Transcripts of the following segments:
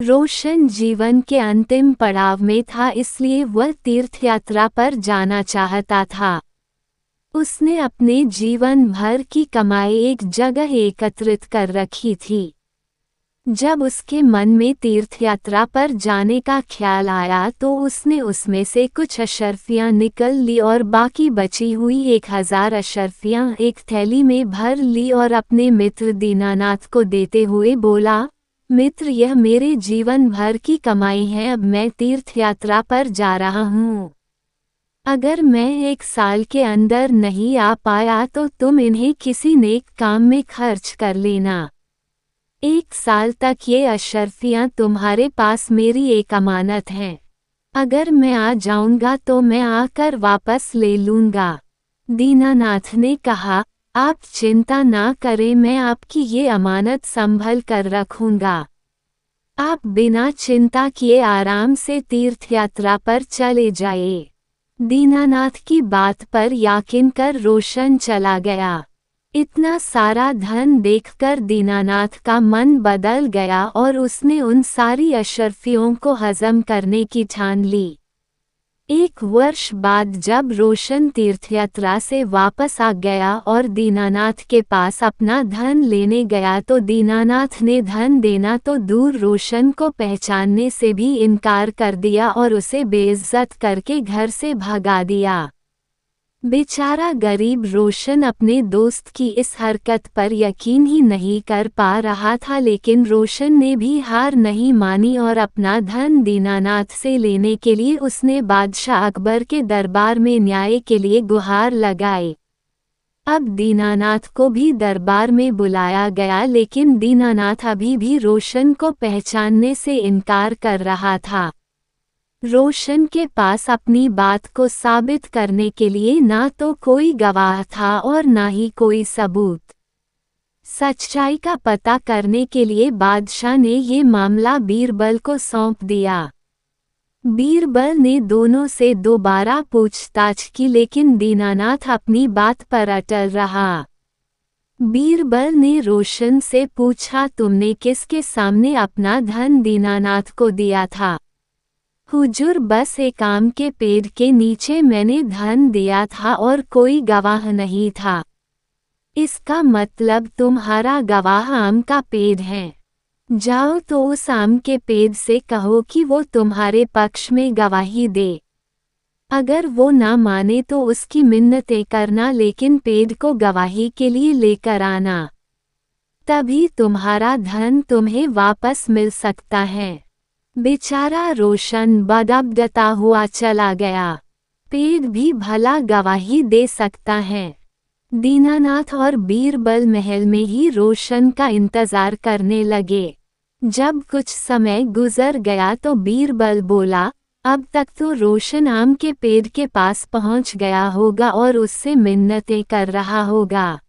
रोशन जीवन के अंतिम पड़ाव में था, इसलिए वह तीर्थयात्रा पर जाना चाहता था। उसने अपने जीवन भर की कमाई एक जगह एकत्रित कर रखी थी। जब उसके मन में तीर्थयात्रा पर जाने का ख्याल आया तो उसने उसमें से कुछ अशर्फियाँ निकल ली और बाकी बची हुई 1000 अशर्फियाँ एक थैली में भर ली और अपने मित्र दीनानाथ को देते हुए बोला, मित्र, यह मेरे जीवन भर की कमाई है। अब मैं तीर्थयात्रा पर जा रहा हूँ। अगर मैं 1 साल के अंदर नहीं आ पाया तो तुम इन्हें किसी नेक काम में खर्च कर लेना। 1 साल तक ये अशर्फियाँ तुम्हारे पास मेरी एक अमानत हैं। अगर मैं आ जाऊंगा तो मैं आकर वापस ले लूंगा। दीनानाथ ने कहा, आप चिंता ना करें, मैं आपकी ये अमानत संभल कर रखूंगा। आप बिना चिंता किए आराम से तीर्थयात्रा पर चले जाइए। दीनानाथ की बात पर यकीन कर रोशन चला गया। इतना सारा धन देखकर दीनानाथ का मन बदल गया और उसने उन सारी अशर्फियों को हजम करने की ठान ली। 1 वर्ष बाद जब रोशन तीर्थयात्रा से वापस आ गया और दीनानाथ के पास अपना धन लेने गया तो दीनानाथ ने धन देना तो दूर, रोशन को पहचानने से भी इनकार कर दिया और उसे बेइज्जत करके घर से भगा दिया। बेचारा गरीब रोशन अपने दोस्त की इस हरकत पर यकीन ही नहीं कर पा रहा था, लेकिन रोशन ने भी हार नहीं मानी और अपना धन दीनानाथ से लेने के लिए उसने बादशाह अकबर के दरबार में न्याय के लिए गुहार लगाई। अब दीनानाथ को भी दरबार में बुलाया गया, लेकिन दीनानाथ अभी भी रोशन को पहचानने से इनकार कर रहा था। रोशन के पास अपनी बात को साबित करने के लिए ना तो कोई गवाह था और ना ही कोई सबूत। सच्चाई का पता करने के लिए बादशाह ने ये मामला बीरबल को सौंप दिया। बीरबल ने दोनों से दोबारा पूछताछ की, लेकिन दीनानाथ अपनी बात पर अटल रहा। बीरबल ने रोशन से पूछा, तुमने किसके सामने अपना धन दीनानाथ को दिया था? हुजूर, बस एक आम के पेड़ के नीचे मैंने धन दिया था और कोई गवाह नहीं था। इसका मतलब तुम्हारा गवाह आम का पेड़ है। जाओ तो उस आम के पेड़ से कहो कि वो तुम्हारे पक्ष में गवाही दे। अगर वो ना माने तो उसकी मिन्नतें करना, लेकिन पेड़ को गवाही के लिए लेकर आना। तभी तुम्हारा धन तुम्हें वापस मिल सकता है। बेचारा रोशन बदबदता हुआ चला गया। पेड़ भी भला गवाही दे सकता है। दीनानाथ और बीरबल महल में ही रोशन का इंतजार करने लगे। जब कुछ समय गुजर गया तो बीरबल बोला, अब तक तो रोशन आम के पेड़ के पास पहुंच गया होगा और उससे मिन्नतें कर रहा होगा।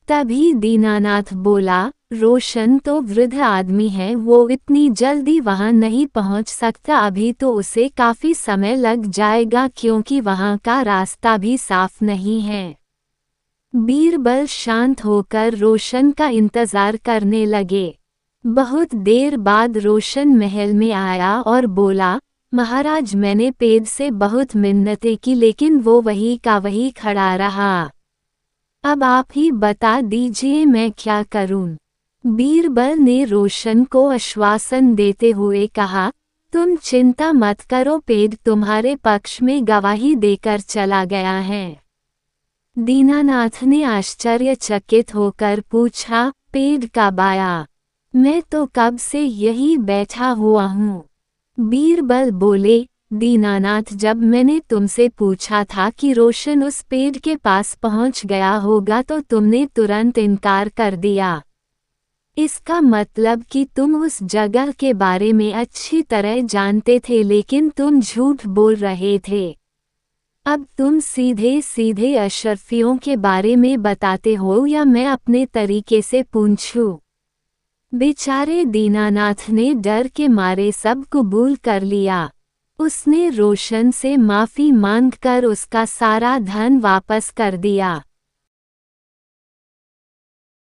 तभी दीनानाथ बोला, रोशन तो वृद्ध आदमी है, वो इतनी जल्दी वहां नहीं पहुंच सकता। अभी तो उसे काफी समय लग जाएगा क्योंकि वहां का रास्ता भी साफ नहीं है। बीरबल शांत होकर रोशन का इंतजार करने लगे। बहुत देर बाद रोशन महल में आया और बोला, महाराज, मैंने पेड़ से बहुत मिन्नतें की, लेकिन वो वही का वही खड़ा रहा। अब आप ही बता दीजिए मैं क्या करूं? बीरबल ने रोशन को आश्वासन देते हुए कहा, तुम चिंता मत करो, पेड़ तुम्हारे पक्ष में गवाही देकर चला गया है। दीनानाथ ने आश्चर्यचकित होकर पूछा, पेड़ कब आया? मैं तो कब से यही बैठा हुआ हूँ। बीरबल बोले, दीनानाथ, जब मैंने तुमसे पूछा था कि रोशन उस पेड़ के पास पहुंच गया होगा तो तुमने तुरंत इनकार कर दिया। इसका मतलब कि तुम उस जगह के बारे में अच्छी तरह जानते थे, लेकिन तुम झूठ बोल रहे थे। अब तुम सीधे सीधे अशर्फियों के बारे में बताते हो या मैं अपने तरीके से पूछूं? बेचारे दीनानाथ ने डर के मारे सब कबूल कर लिया। उसने रोशन से माफी मांगकर उसका सारा धन वापस कर दिया।